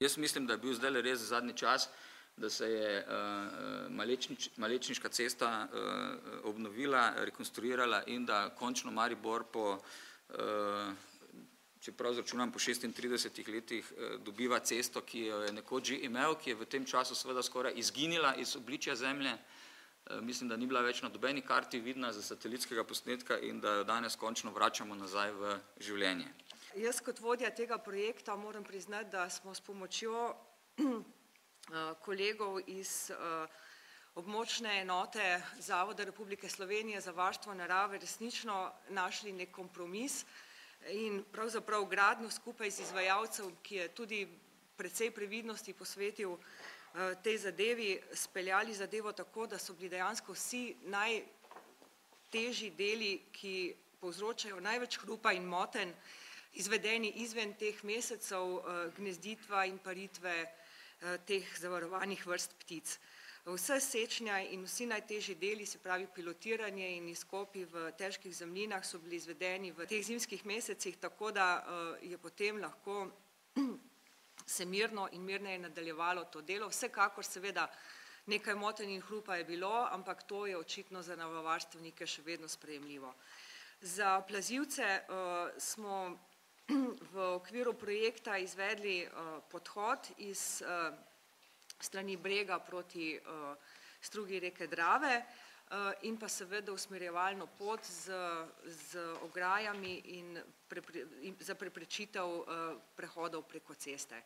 Jaz mislim, da je bil zdaj res zadnji čas, da se je Malečniška cesta obnovila, rekonstruirala in da končno Maribor po, čeprav izračunam po 36 letih, dobiva cesto, ki jo je nekoč že imel, ki je v tem času seveda skoraj izginila iz obličja Zemlje. Mislim, da ni bila več na nobeni karti vidna z satelitskega posnetka in da jo danes končno vračamo nazaj v življenje. Jaz kot vodja tega projekta moram priznati, da smo s pomočjo kolegov iz območne enote Zavoda Republike Slovenije za varstvo narave resnično našli nek kompromis in pravzaprav gradnjo skupaj z izvajalcem, ki je tudi precej previdnosti posvetil tej zadevi, speljali zadevo tako, da so bili dejansko vsi najtežji deli, ki povzročajo največ hrupa in motenj, izvedeni izven teh mesecev gnezditva in paritve teh zavarovanih vrst ptic. Vse sečnja in vsi najtežji deli, se pravi pilotiranje in izkopi v težkih zemljinah, so bili izvedeni v teh zimskih mesecih, tako da je potem lahko se mirno in mirneje nadaljevalo to delo. Vsekakor seveda nekaj motenj in hrupa je bilo, ampak to je očitno za naravovarstvenike še vedno sprejemljivo. Za plazilce smo v okviru projekta izvedli podhod iz strani brega proti strugi reke Drave in pa seveda usmerjevalno pot z ograjami in za preprečitev prehodov preko ceste.